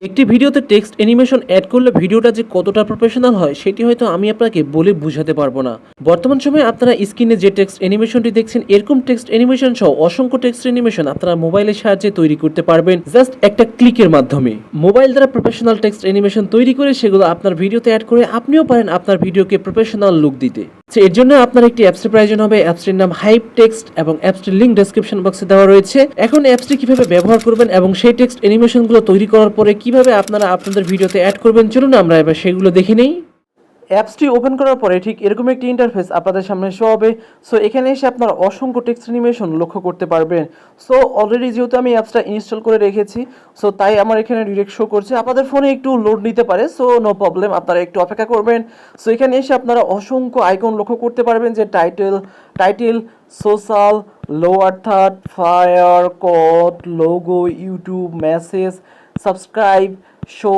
একটি ভিডিওতে text animation add করলে ভিডিওটা যে কতটা প্রফেশনাল হয় সেটি হয়তো আমি আপনাকে বলে বোঝাতে পারবো না। বর্তমান সময়ে আপনারা স্ক্রিনে যে টেক্সট অ্যানিমেশনটি দেখছেন এরকম টেক্সট অ্যানিমেশন সহ অসংখ্য টেক্সট অ্যানিমেশন আপনারা মোবাইলের সাহায্যে তৈরি করতে পারবেন জাস্ট একটা ক্লিকের মাধ্যমে। মোবাইল দ্বারা প্রফেশনাল টেক্সট অ্যানিমেশন তৈরি করে সেগুলো আপনার ভিডিওতে অ্যাড করে আপনিও পারেন আপনার ভিডিওকে প্রফেশনাল লুক দিতে। এর জন্য আপনার একটি অ্যাপসের প্রয়োজন হবে। অ্যাপসটির নাম হাইপ টেক্সট এবং অ্যাপসটির লিঙ্ক ডেসক্রিপশন বক্সে দেওয়া রয়েছে। এখন অ্যাপসটি কিভাবে ব্যবহার করবেন এবং সেই টেক্সট অ্যানিমেশনগুলো তৈরি করার পরে কিভাবে আপনারা আপনাদের ভিডিওতে অ্যাড করবেন চলুন আমরা এবার সেগুলো দেখে নেই। অ্যাপসটি ওপেন করার পরে ঠিক এরকম একটি ইন্টারফেস আপনাদের সামনে শো হবে। সো এখানে এসে আপনারা অসংখ্য টেক্সট অ্যানিমেশন লক্ষ্য করতে পারবেন। সো অলরেডি যেহেতু আমি অ্যাপসটা ইনস্টল করে রেখেছি, সো তাই আমার এখানে ডিরেক্ট শো করছে। আপনাদের ফোনে একটু লোড নিতে পারে, সো নো প্রবলেম, আপনারা একটু অপেক্ষা করবেন। সো এখানে এসে আপনারা অসংখ্য আইকন লক্ষ্য করতে পারবেন, যে title, social, lower third, fire, code, logo, YouTube, message, subscribe, show,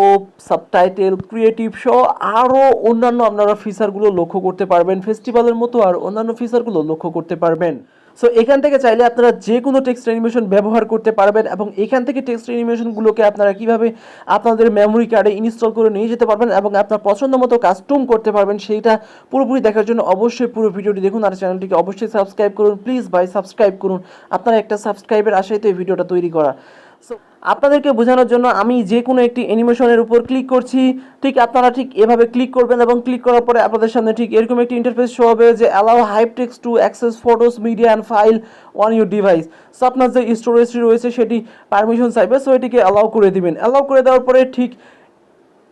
subtitle, creative show, আরও অন্যান্য আপনারা ফিচারগুলো লক্ষ্য করতে পারবেন। ফেস্টিভ্যালের মতো আর অন্যান্য ফিচারগুলো লক্ষ্য করতে পারবেন। সো এখান থেকে চাইলে আপনারা যে কোনো টেক্সট অ্যানিমেশন ব্যবহার করতে পারবেন এবং এখান থেকে টেক্সট অ্যানিমেশনগুলোকে আপনারা কিভাবে আপনাদের মেমোরি কার্ডে ইনস্টল করে নিয়ে যেতে পারবেন এবং আপনার পছন্দ মতো কাস্টম করতে পারবেন, সেইটা পুরোপুরি দেখার জন্য অবশ্যই পুরো ভিডিওটি দেখুন আর চ্যানেলটিকে অবশ্যই সাবস্ক্রাইব করুন। প্লিজ ভাই সাবস্ক্রাইব করুন, আপনার একটা সাবস্ক্রাইবের আশায় তো এই ভিডিওটা তৈরি করা। সো আপনাদেরকে বোঝানোর জন্য আমি যে কোনো একটি অ্যানিমেশনের উপর ক্লিক করছি, ঠিক আপনারা ঠিক এভাবে ক্লিক করবেন এবং ক্লিক করার পরে আপনাদের সামনে ঠিক এরকম একটি ইন্টারফেস শো হবে, যে allow hype text to access photos, media and file on your device. So আপনার যে স্টোরেজটি রয়েছে সেটি পারমিশন চাইবে, সো এটিকে অ্যালাউ করে দিবেন। অ্যালাউ করে দেওয়ার পরে ঠিক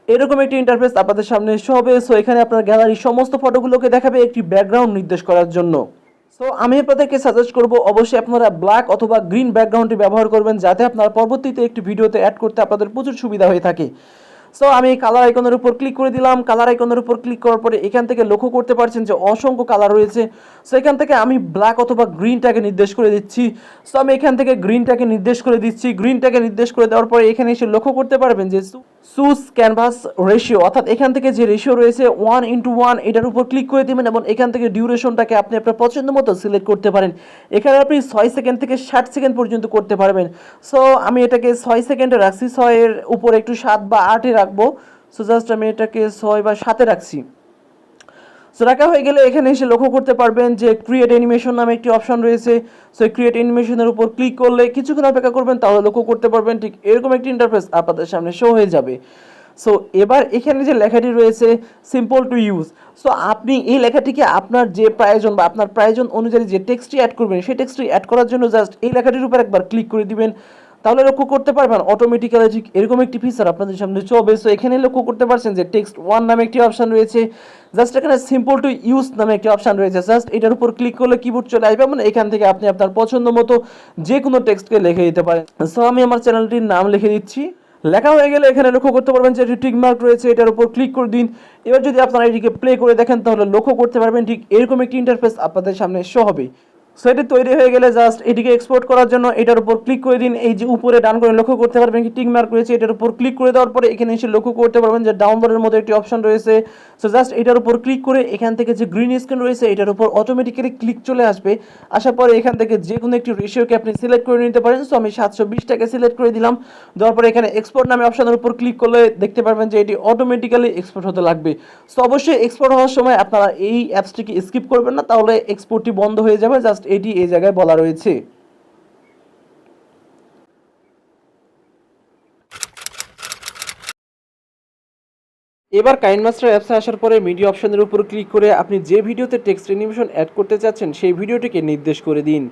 এরকম একটি ইন্টারফেস আপনাদের সামনে শো হবে। সো এখানে আপনার গ্যালারির সমস্ত ফটোগুলোকে দেখাবে একটি ব্যাকগ্রাউন্ড নির্দেশ করার জন্য। সো আমি আপনাদেরকে সাজেস্ট করব অবশ্যই আপনারা ব্ল্যাক অথবা গ্রিন ব্যাকগ্রাউন্ডটি ব্যবহার করবেন, যাতে আপনারা পরবর্তীতে একটি ভিডিওতে অ্যাড করতে আপনাদের প্রচুর সুবিধা হয়ে থাকে। সো আমি কালার আইকনের উপর ক্লিক করে দিলাম। কালার আইকনের উপর ক্লিক করার পরে এখান থেকে লক্ষ্য করতে পারছেন যে অসংখ্য কালার রয়েছে। সো এখান থেকে আমি ব্ল্যাক অথবা গ্রিনটাকে নির্দেশ করে দিচ্ছি। সো আমি এখান থেকে গ্রিনটাকে নির্দেশ করে দিচ্ছি। গ্রিনটাকে নির্দেশ করে দেওয়ার পরে এখানে এসে লক্ষ্য করতে পারবেন যে চুজ ক্যানভাস রেশিও, অর্থাৎ এখান থেকে যে রেশিও রয়েছে 1:1, এটার উপর ক্লিক করে দেবেন এবং এখান থেকে ডিউরেশনটাকে আপনি আপনার পছন্দ মতো সিলেক্ট করতে পারেন। এখানে আপনি 6 সেকেন্ড থেকে 60 সেকেন্ড পর্যন্ত করতে পারবেন। সো আমি এটাকে 6 সেকেন্ডে রাখছি, 6-এর উপর একটু 7 বা 8-এ রাখবো। সো জাস্ট আমি এটাকে 6 বা 7-এ রাখছি। সো রাখা হয়ে গেলে এখানে এসে লক্ষ্য করতে পারবেন যে ক্রিয়েট অ্যানিমেশন নামে একটি অপশন রয়েছে। সো ক্রিয়েট অ্যানিমেশনের উপর ক্লিক করলে কিছুক্ষণ অপেক্ষা করবেন, তাহলে লক্ষ্য করতে পারবেন ঠিক এরকম একটি ইন্টারফেস আপনাদের সামনে শো হয়ে যাবে। সো এবার এখানে যে লেখাটি রয়েছে সিম্পল টু ইউজ, সো আপনি এই লেখাটিকে আপনার যে প্রয়োজন বা আপনার প্রয়োজন অনুযায়ী যে টেক্সটটি অ্যাড করবেন সেই টেক্সটটি অ্যাড করার জন্য জাস্ট এই লেখাটির উপর একবার ক্লিক করে দিবেন, তাহলে লক্ষ্য করতে পারবেন অটোমেটিক্যালি ঠিক এরকম একটি ফিচার আপনাদের সামনে চলবে। সো এখানে লক্ষ্য করতে পারছেন যে টেক্সট 1 নামে একটি অপশন রয়েছে, জাস্ট এখানে সিম্পল টু ইউজ নামে একটি অপশন রয়েছে। জাস্ট এটার উপর ক্লিক করলে কিবোর্ড চলে আসবে, মানে এখান থেকে আপনি আপনার পছন্দ মতো যে কোনো টেক্সটকে লিখে দিতে পারেন। সো আমি আমার চ্যানেলটির নাম লিখে দিচ্ছি। লেখা হয়ে গেলে এখানে লক্ষ্য করতে পারবেন যে টিক মার্ক রয়েছে, এটার উপর ক্লিক করে দিন। এবার যদি আপনারা এটিকে প্লে করে দেখেন তাহলে লক্ষ্য করতে পারবেন ঠিক এরকম একটি ইন্টারফেস আপনাদের সামনে শো হবে। সো এটি তৈরি হয়ে গেলে জাস্ট এটিকে এক্সপোর্ট করার জন্য এটার উপর ক্লিক করে দিন। এই যে উপরে ডান করে লক্ষ্য করতে পারবেন কি টিক মার্ক রয়েছে, এটার উপর ক্লিক করে দেওয়ার পরে এখানে এসে লক্ষ্য করতে পারবেন যে ডাউনলোডের মধ্যে একটি অপশন রয়েছে। সো জাস্ট এটার উপর ক্লিক করে এখান থেকে যে গ্রিন স্ক্রিন রয়েছে এটার উপর অটোমেটিক্যালি ক্লিক চলে আসবে। আসার পরে এখান থেকে যে কোনো একটি রেশিওকে আপনি সিলেক্ট করে নিতে পারেন। সো আমি 720টাকে সিলেক্ট করে দিলাম। দেওয়ার পরে এখানে এক্সপোর্ট নামে অপশনের উপর ক্লিক করলে দেখতে পারবেন যে এটি অটোমেটিক্যালি এক্সপোর্ট হতে লাগবে। সো অবশ্যই এক্সপোর্ট হওয়ার সময় আপনারা এই অ্যাপসটিকে স্কিপ করবেন না, তাহলে এক্সপোর্টটি বন্ধ হয়ে যাবে। জাস্ট এটি এই জায়গায় বলা রয়েছে। এবার কাইনমাস্টার অ্যাপসে আসার পরে মিডিয়া অপশনের উপর ক্লিক করে আপনি যে ভিডিওতে টেক্সট অ্যানিমেশন অ্যাড করতে চাচ্ছেন সেই ভিডিওটিকে নির্দেশ করে দিন।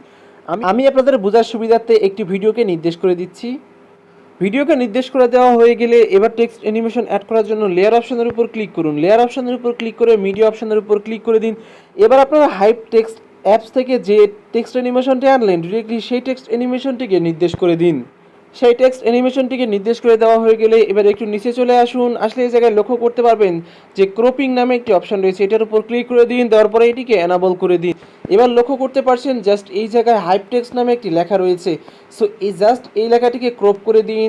আমি আপনাদের বোঝার সুবিধার্থে একটি ভিডিওকে নির্দেশ করে দিচ্ছি। ভিডিওকে নির্দেশ করে দেওয়া হয়ে গেলে এবার টেক্সট অ্যানিমেশন অ্যাড করার জন্য লেয়ার অপশনের উপর ক্লিক করুন। লেয়ার অপশনের উপর ক্লিক করে মিডিয়া অপশনের উপর ক্লিক করে দিন। এবার আপনারা হাইপ টেক্সট অ্যাপস থেকে যে টেক্সট অ্যানিমেশনটি আনলেন ডিরেক্টলি সেই টেক্সট অ্যানিমেশনটিকে নির্দেশ করে দিন। সেই টেক্সট অ্যানিমেশনটিকে নির্দেশ করে দেওয়া হয়ে গেলে এবার একটু নিচে চলে আসুন। আসলে এই জায়গায় লক্ষ্য করতে পারবেন যে ক্রপিং নামে একটি অপশন রয়েছে, এটার উপর ক্লিক করে দিন। দেওয়ার পরে এটিকে এনাবল করে দিন। এবার লক্ষ্য করতে পারছেন জাস্ট এই জায়গায় হাইপ টেক্সট নামে একটি লেখা রয়েছে। সো এই জাস্ট এই লেখাটিকে ক্রপ করে দিন।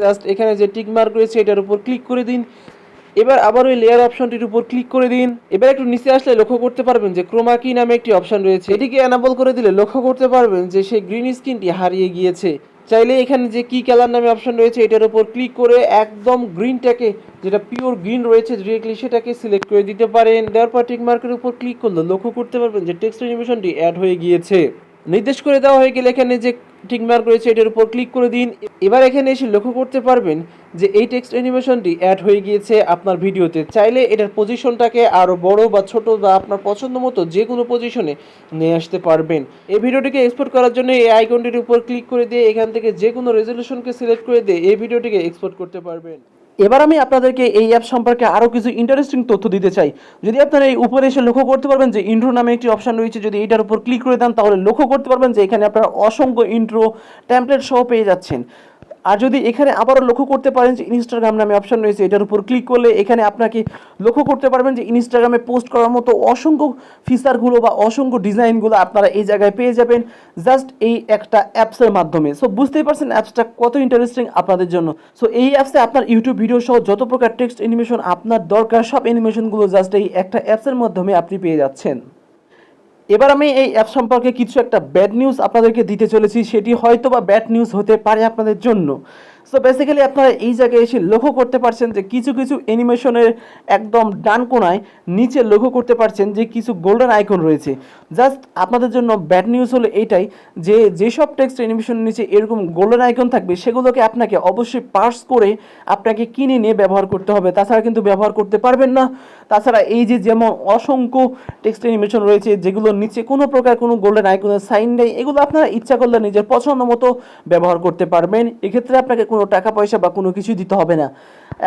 জাস্ট এখানে যে টিক মার্ক রয়েছে এটার উপর ক্লিক করে দিন। এবার আবার ওই লেয়ার অপশনটির উপর ক্লিক করে দিন। এবার একটু নিচে আসলে লক্ষ্য করতে পারবেন যে ক্রোমা কি নামে একটি অপশন রয়েছে, এটিকে এনাবল করে দিলে লক্ষ্য করতে পারবেন যে সেই গ্রিন স্ক্রিনটি হারিয়ে গিয়েছে। চাইলে এখানে যে কি কালার নামে অপশন রয়েছে এটার উপর ক্লিক করে একদম গ্রিনটাকে, যেটা পিওর গ্রিন রয়েছে ডিরেক্টলি সেটাকে সিলেক্ট করে দিতে পারেন। দেওয়ার পর টিক মার্কের উপর ক্লিক করলে লক্ষ্য করতে পারবেন যে টেক্সট অ্যানিমেশনটি অ্যাড হয়ে গিয়েছে। নির্দেশ করে দেওয়া হয়ে গেলে এখানে যে টিক মার্ক রয়েছে এটার উপর ক্লিক করে দিন। এবার এখানে এসে লক্ষ্য করতে পারবেন যে এই টেক্সট অ্যানিমেশনটি অ্যাড হয়ে গিয়েছে আপনার ভিডিওতে। চাইলে এটার পজিশনটাকে আরও বড় বা ছোট বা আপনার পছন্দ মতো যে কোনো পজিশনে নিয়ে আসতে পারবেন। এই ভিডিওটিকে এক্সপোর্ট করার জন্য এই আইকনটির উপর ক্লিক করে দিয়ে এখান থেকে যে কোনো রেজলিউশনকে সিলেক্ট করে দিয়ে এই ভিডিওটিকে এক্সপোর্ট করতে পারবেন। এবার আমি আপনাদেরকে এই অ্যাপ সম্পর্কে আরও কিছু ইন্টারেস্টিং তথ্য দিতে চাই। যদি আপনারা এই উপরে এসে লক্ষ্য করতে পারবেন যে ইন্ট্রো নামে একটি অপশন রয়েছে, যদি এটার উপর ক্লিক করে দেন তাহলে লক্ষ্য করতে পারবেন যে এখানে আপনারা অসংখ্য ইন্ট্রো টেমপ্লেট সহ পেয়ে যাচ্ছেন। আর যদি এখানে আবারও লক্ষ্য করতে পারেন যে ইনস্টাগ্রাম নামে অপশন রয়েছে, এটার উপর ক্লিক করলে এখানে আপনাকে লক্ষ্য করতে পারবেন যে ইনস্টাগ্রামে পোস্ট করার মতো অসংখ্য ফিচারগুলো বা অসংখ্য ডিজাইনগুলো আপনারা এই জায়গায় পেয়ে যাবেন জাস্ট এই একটা অ্যাপসের মাধ্যমে। সো বুঝতেই পারছেন অ্যাপসটা কত ইন্টারেস্টিং আপনাদের জন্য। সো এই অ্যাপসে আপনার ইউটিউব ভিডিও সহ যত প্রকার টেক্সট অ্যানিমেশন আপনার দরকার সব অ্যানিমেশনগুলো জাস্ট এই একটা অ্যাপসের মাধ্যমে আপনি পেয়ে যাচ্ছেন। এবার আমি এই অ্যাপ সম্পর্কে কিছু একটা ব্যাড নিউজ আপনাদেরকে দিতে চলেছি, সেটি হয়তো বা ব্যাড নিউজ হতে পারে আপনাদের জন্য। সো বেসিক্যালি আপনারা এই জায়গায় এসে লক্ষ্য করতে পারছেন যে কিছু কিছু অ্যানিমেশনের একদম ডান কোনায় নিচে লক্ষ্য করতে পারছেন যে কিছু গোল্ডেন আইকন রয়েছে। জাস্ট আপনাদের জন্য ব্যাড নিউজ হলো এইটাই যে যেসব টেক্সট অ্যানিমেশনের নিচে এরকম গোল্ডেন আইকন থাকবে সেগুলোকে আপনাকে অবশ্যই পার্স করে আপনাকে কিনে নিয়ে ব্যবহার করতে হবে, তাছাড়া কিন্তু ব্যবহার করতে পারবেন না। তাছাড়া এই যে যেমন অসংখ্য টেক্সট অ্যানিমেশন রয়েছে যেগুলোর নিচে কোনো প্রকার কোনো গোল্ডেন আইকনের সাইন নেই, এগুলো আপনারা ইচ্ছা করলে নিজের পছন্দ মতো ব্যবহার করতে পারবেন। এক্ষেত্রে আপনাকে কোনো টাকা পয়সা বা কোনো কিছু দিতে হবে না।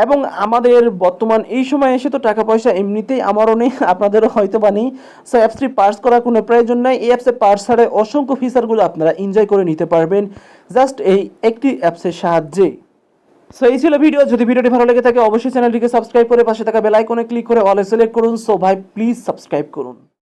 এবং আমাদের বর্তমান এই সময় এসে তো টাকা পয়সা এমনিতেই আমারও নেই, আপনাদেরও হয়তো বা নেই। সো অ্যাপসটি পার্স করার কোনো প্রয়োজন নাই। এই অ্যাপসে পার্স ছাড়াই অসংখ্য ফিচারগুলো আপনারা এনজয় করে নিতে পারবেন জাস্ট এই একটি অ্যাপসের সাহায্যে। সো এই ছিল ভিডিও। যদি ভিডিওটি ভালো লেগে থাকে অবশ্যই চ্যানেলটিকে সাবস্ক্রাইব করে পাশে থাকা বেল আইকনে ক্লিক করে অলে সিলেক্ট করুন। সো ভাই প্লিজ সাবস্ক্রাইব করুন।